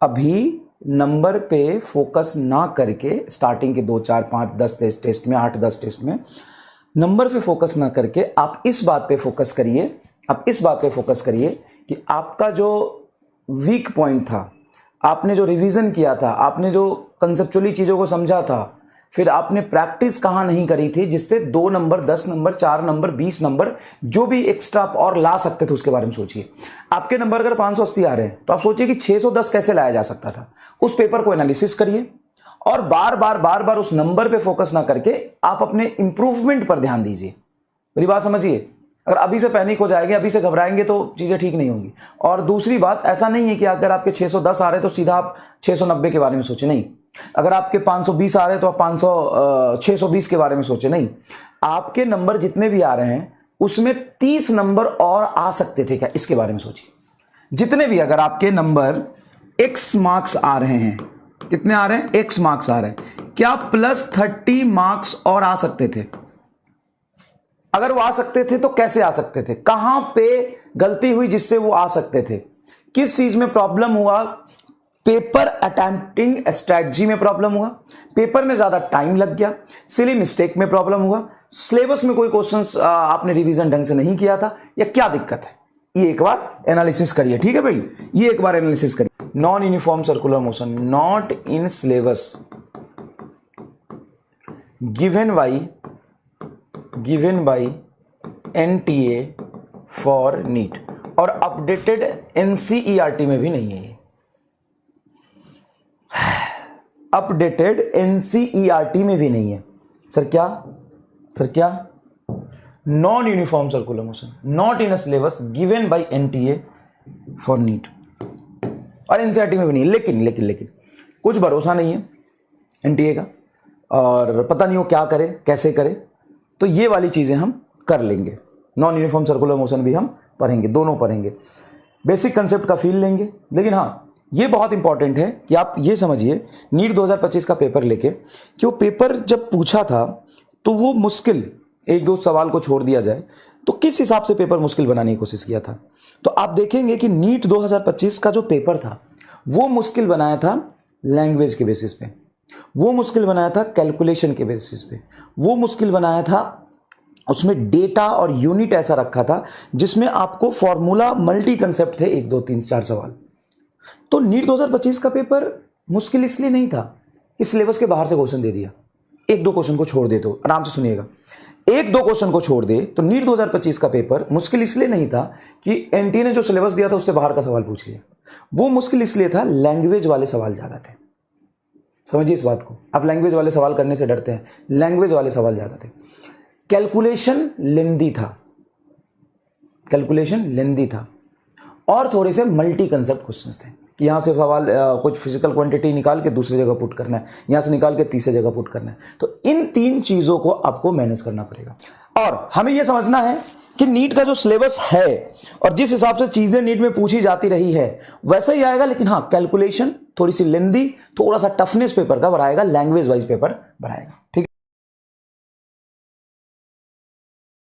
अभी नंबर पे फोकस ना करके स्टार्टिंग के 2, 4, 5, 10 टेस्ट में, 8, 10 टेस्ट में नंबर पे फोकस ना करके आप इस बात पे फोकस करिए, आप इस बात पे फोकस करिए कि आपका जो वीक पॉइंट था, आपने जो रिवीजन किया था, आपने जो कंसेप्चुअली चीज़ों को समझा था, फिर आपने प्रैक्टिस कहाँ नहीं करी थी जिससे 2 नंबर, 10 नंबर, 4 नंबर, 20 नंबर जो भी एक्स्ट्रा आप और ला सकते थे उसके बारे में सोचिए। आपके नंबर अगर 580 आ रहे हैं तो आप सोचिए कि 610 कैसे लाया जा सकता था। उस पेपर को एनालिसिस करिए और बार बार उस नंबर पे फोकस ना करके आप अपने इंप्रूवमेंट पर ध्यान दीजिए। मेरी बात समझिए। अगर अभी से पैनिक हो जाएंगे, अभी से घबराएंगे तो चीज़ें ठीक नहीं होंगी। और दूसरी बात, ऐसा नहीं है कि अगर आपके 610 आ रहे तो सीधा आप 690 के बारे में सोचें, नहीं। अगर आपके 520 आ रहे तो आप 620 के बारे में सोचें, नहीं। आपके नंबर जितने भी आ रहे हैं उसमें 30 नंबर और आ सकते थे क्या, इसके बारे में सोचिए। जितने भी, अगर आपके नंबर x मार्क्स आ रहे हैं, कितने आ रहे हैं, x मार्क्स आ रहे हैं, क्या +30 मार्क्स और आ सकते थे? अगर वो आ सकते थे तो कैसे आ सकते थे, कहां पे गलती हुई जिससे वो आ सकते थे, किस चीज में प्रॉब्लम हुआ? पेपर अटेम्प्टिंग स्ट्रेटजी में प्रॉब्लम हुआ, पेपर में ज्यादा टाइम लग गया, सिली मिस्टेक में प्रॉब्लम हुआ, सिलेबस में कोई क्वेश्चंस आपने रिवीजन ढंग से नहीं किया था, या क्या दिक्कत है? ये एक बार एनालिसिस करिए, ठीक है भाई, ये एक बार एनालिसिस करिए। Non uniform circular motion not in syllabus given by NTA for NEET, और अपडेटेड NCERT में भी नहीं है ये। अपडेटेड NCERT में भी नहीं है। सर क्या? Non uniform circular motion not in a syllabus given by NTA for NEET, और NCERT में भी नहीं। लेकिन कुछ भरोसा नहीं है NTA का, और पता नहीं वो क्या करे, कैसे करे। तो ये वाली चीजें हम कर लेंगे। नॉन यूनिफॉर्म सर्कुलर मोशन भी हम पढ़ेंगे, दोनों पढ़ेंगे, बेसिक कंसेप्ट का फील लेंगे। लेकिन हाँ, ये बहुत इंपॉर्टेंट है कि आप ये समझिए नीट 2025 का पेपर लेके, कि वो पेपर जब पूछा था तो वो मुश्किल 1-2 सवाल को छोड़ दिया जाए तो किस हिसाब से पेपर मुश्किल बनाने की कोशिश किया था। तो आप देखेंगे कि नीट 2025 का जो पेपर था वो मुश्किल बनाया था लैंग्वेज के बेसिस पे, वो मुश्किल बनाया था कैलकुलेशन के बेसिस पे, वो मुश्किल बनाया था, उसमें डेटा और यूनिट ऐसा रखा था जिसमें आपको फॉर्मूला मल्टी कंसेप्ट थे, 1, 2, 3, 4 सवाल। तो नीट 2025 का पेपर मुश्किल इसलिए नहीं था कि सिलेबस के बाहर से क्वेश्चन दे दिया, 1-2 क्वेश्चन को छोड़ दे, तो आराम से सुनिएगा, 1-2 क्वेश्चन को छोड़ दे तो नीट 2025 का पेपर मुश्किल इसलिए नहीं था कि NTA ने जो सिलेबस दिया था उससे बाहर का सवाल पूछ लिया। वो मुश्किल इसलिए था लैंग्वेज वाले सवाल ज्यादा थे। समझिए इस बात को, आप लैंग्वेज वाले सवाल करने से डरते हैं, लैंग्वेज वाले सवाल ज्यादा थे। कैलकुलेशन लेंदी था और थोड़े से मल्टी कंसेप्ट क्वेश्चंस थे कि यहां से सवाल कुछ फिजिकल क्वांटिटी निकाल के दूसरी जगह पुट करना है, यहां से निकाल के तीसरी जगह पुट करना है। तो इन 3 चीजों को आपको मैनेज करना पड़ेगा। और हमें यह समझना है कि नीट का जो सिलेबस है और जिस हिसाब से चीजें नीट में पूछी जाती रही है वैसा ही आएगा, लेकिन हाँ, कैलकुलेशन थोड़ी सी लेंदी, थोड़ा सा टफनेस पेपर का बढ़ाएगा, लैंग्वेज वाइज पेपर बढ़ाएगा। ठीक है।